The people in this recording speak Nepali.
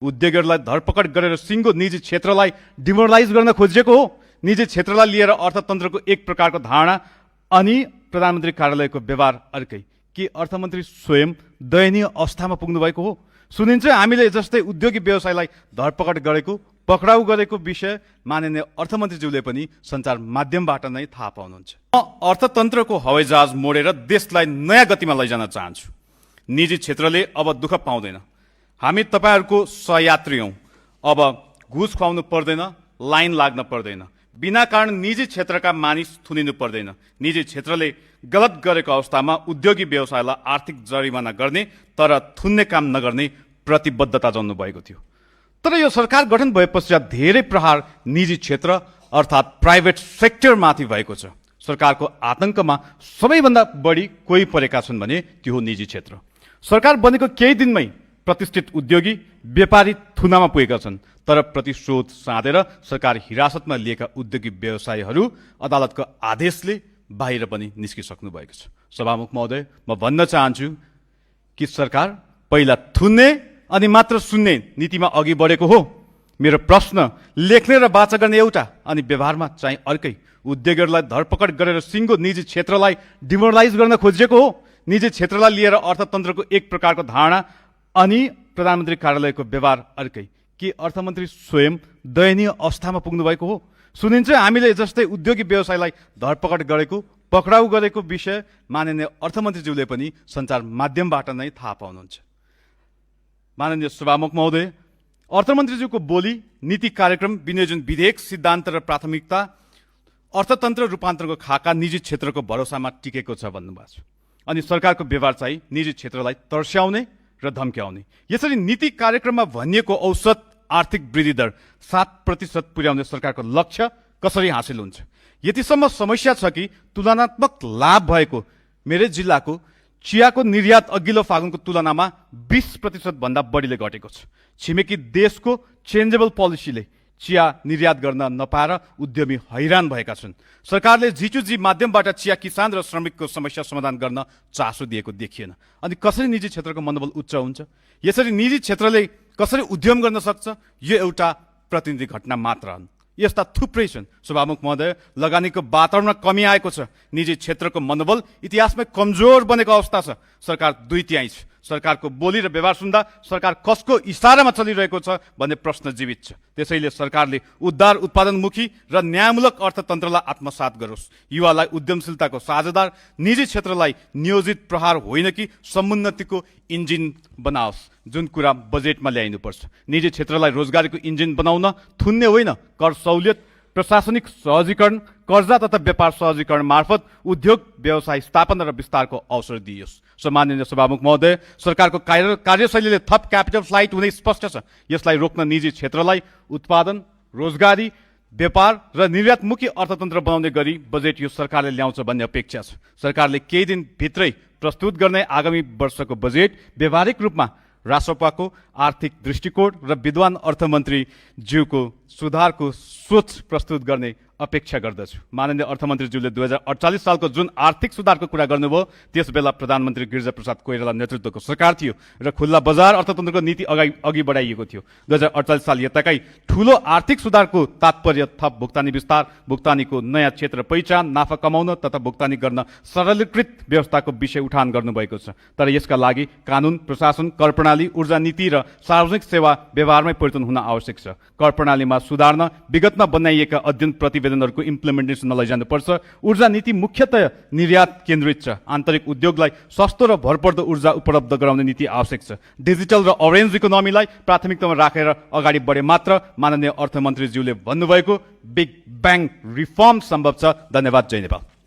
उद्योगहरूलाई धरपकड गरेर सिङ्गो निजी क्षेत्रलाई डिमोरलाइज गर्न खोजिएको हो। निजी क्षेत्रलाई लिएर अर्थतन्त्रको एक प्रकारको धारणा अनि प्रधानमन्त्री कार्यालयको व्यवहार अर्कै। के अर्थमन्त्री स्वयं दयनीय अवस्थामा पुग्नु भएको हो? सुनिन्छ हामीले जस्तै उद्योगी व्यवसायलाई धरपकड गरेको पक्राउ गरेको विषय माननीय अर्थमन्त्रीज्यूले पनि सञ्चार माध्यमबाट नै थाहा पाउनुहुन्छ। म अर्थतन्त्रको हवाईजहाज मोडेर देशलाई नयाँ गतिमा लैजान चाहन्छु। निजी क्षेत्रले अब दुःख पाउँदैन। हामी तपाईहरूको सहयात्री हौँ। अब घुस खुवाउनु पर्दैन, लाइन लाग्न पर्दैन, बिना कारण निजी क्षेत्रका मानिस थुनिनु पर्दैन। निजी क्षेत्रले गलत गरेको अवस्थामा उद्योगी व्यवसायलाई आर्थिक जरिमाना गर्ने तर थुन्ने काम नगर्ने प्रतिबद्धता जनाउनु भएको थियो। तर यो सरकार गठन भए पश्चात धेरै प्रहार निजी क्षेत्र अर्थात् प्राइभेट सेक्टरमाथि भएको छ। सरकारको आतंकमा सबैभन्दा बढी कोही परेका छन् भने त्यो हो निजी क्षेत्र। सरकार बनेको केही दिनमै प्रतिष्ठित उद्योगी व्यापारी थुनामा पुगेका छन्। तर प्रतिशोध साँधेर सरकार हिरासतमा लिएका उद्योगी व्यवसायीहरू अदालतको आदेशले बाहिर पनि निस्किसक्नु भएको छ। सभामुख महोदय, म भन्न चाहन्छु कि सरकार पहिला थुन्ने अनि मात्र सुन्ने नीतिमा अघि बढेको हो। मेरो प्रश्न लेख्ने र वाचा गर्ने एउटा अनि व्यवहारमा चाहिँ अर्कै। उद्योगहरूलाई धरपकड गरेर सिङ्गो निजी क्षेत्रलाई डिमोरलाइज गर्न खोजिएको हो। निजी क्षेत्रलाई लिएर अर्थतन्त्रको एक प्रकारको धारणा अनि प्रधानमन्त्री कार्यालयको व्यवहार अर्कै। के अर्थमन्त्री स्वयं दयनीय अवस्थामा पुग्नु भएको हो? सुनिन्छ हामीले जस्तै उद्योगी व्यवसायलाई धरपकड गरेको पक्राउ गरेको विषय माननीय अर्थमन्त्रीज्यूले पनि सञ्चार माध्यमबाट नै थाहा पाउनुहुन्छ। माननीय सभामुख महोदय, अर्थमन्त्रीज्यूको बोली, नीति कार्यक्रम, विनियोजन विधेयक, सिद्धान्त र प्राथमिकता अर्थतन्त्र रूपान्तरणको खाका निजी क्षेत्रको भरोसामा टिकेको छ भन्नुभएको छ। अनि सरकारको व्यवहार चाहिँ निजी क्षेत्रलाई तर्स्याउने र धम्क्याउने। यसरी नीति कार्यक्रममा भनिएको औसत आर्थिक वृद्धि दर 7% पुर्याउने सरकारको लक्ष्य कसरी हासिल हुन्छ? यतिसम्म समस्या छ कि तुलनात्मक लाभ भएको मेरै जिल्लाको चियाको निर्यात अघिल्लो फागुनको तुलनामा 20% भन्दा बढीले घटेको छ। छिमेकी देशको चेन्जेबल पोलिसीले चिया निर्यात गर्न नपाएर उद्यमी हैरान भएका छन्। सरकारले जिचुजी माध्यमबाट चिया किसान र श्रमिकको समस्या समाधान गर्न चासो दिएको देखिएन। अनि कसरी निजी क्षेत्रको मनोबल उच्च हुन्छ? यसरी निजी क्षेत्रले कसरी उद्यम गर्न सक्छ? यो एउटा प्रतिनिधि घटना मात्र हुन्। यस्ता थुप्रै छन्। सभामुख महोदय, लगानीको वातावरणमा कमी आएको छ। निजी क्षेत्रको मनोबल इतिहासमै कमजोर बनेको अवस्था छ। सरकार 2/3 छ। सरकारको बोली र व्यवहार सुन्दा सरकार कसको इशारामा चलिरहेको छ भन्ने प्रश्न जीवित छ। त्यसैले सरकारले उद्धार उत्पादनमुखी र न्यायमूलक अर्थतन्त्रलाई आत्मसात गरोस्। युवालाई उद्यमशीलताको साझेदार, निजी क्षेत्रलाई नियोजित प्रहार होइन कि समुन्नतिको इन्जिन बनाओस्, जुन कुरा बजेटमा ल्याइनुपर्छ। निजी क्षेत्रलाई रोजगारीको इन्जिन बनाउन थुन्ने होइन, कर सहुलियत, प्रशासनिक सहजीकरण, कर्जा तथा व्यापार सहजीकरण मार्फत उद्योग व्यवसाय स्थापना र विस्तारको अवसर दिइयोस्। सम्माननीय सभामुख महोदय, सरकारको कार्यशैलीले थप क्यापिटल फ्लाइट हुने स्पष्ट छ। यसलाई रोक्न निजी क्षेत्रलाई उत्पादन, रोजगारी, व्यापार र निर्यातमुखी अर्थतन्त्र बनाउने गरी बजेट यो सरकारले ल्याउँछ भन्ने अपेक्षा छ। सरकारले केही दिन भित्रै प्रस्तुत गर्ने आगामी वर्षको बजेट व्यावहारिक रूपमा राष्ट्रपाको आर्थिक दृष्टिकोण र विद्वान अर्थमन्त्री ज्यूको सुधारको सोच प्रस्तुत गर्ने अपेक्षा गर्दछु। माननीय अर्थमन्त्रीज्यूले 2048 सालको जुन आर्थिक सुधारको कुरा गर्नुभयो, त्यस बेला प्रधानमन्त्री गिरिजाप्रसाद कोइराला नेतृत्वको सरकार थियो र खुल्ला बजार अर्थतन्त्रको नीति अघि बढाइएको थियो। 2048 साल यताकै ठूलो आर्थिक सुधारको तात्पर्य थप भुक्तानी विस्तार, भुक्तानीको नयाँ क्षेत्र पहिचान, नाफा कमाउन तथा भुक्तानी गर्न सरलीकृत व्यवस्थाको विषय उठान गर्नुभएको छ। तर यसका लागि कानुन, प्रशासन, कर प्रणाली, ऊर्जा नीति र सार्वजनिक सेवा व्यवहारमै परिवर्तन हुन आवश्यक छ। कर प्रणालीमा सुधार्न विगतमा बनाइएका अध्ययन प्रतिवेदनहरूको इम्प्लिमेन्टेसनमा लैजानुपर्छ। ऊर्जा नीति मुख्यतया निर्यात केन्द्रित छ। आन्तरिक उद्योगलाई सस्तो र भरपर्दो ऊर्जा उपलब्ध गराउने नीति आवश्यक छ। डिजिटल र अरेन्ज इकोनोमीलाई प्राथमिकतामा राखेर अगाडि बढे मात्र माननीय अर्थमन्त्रीज्यूले भन्नुभएको बिग ब्याङ रिफर्म सम्भव छ। धन्यवाद। जय नेपाल।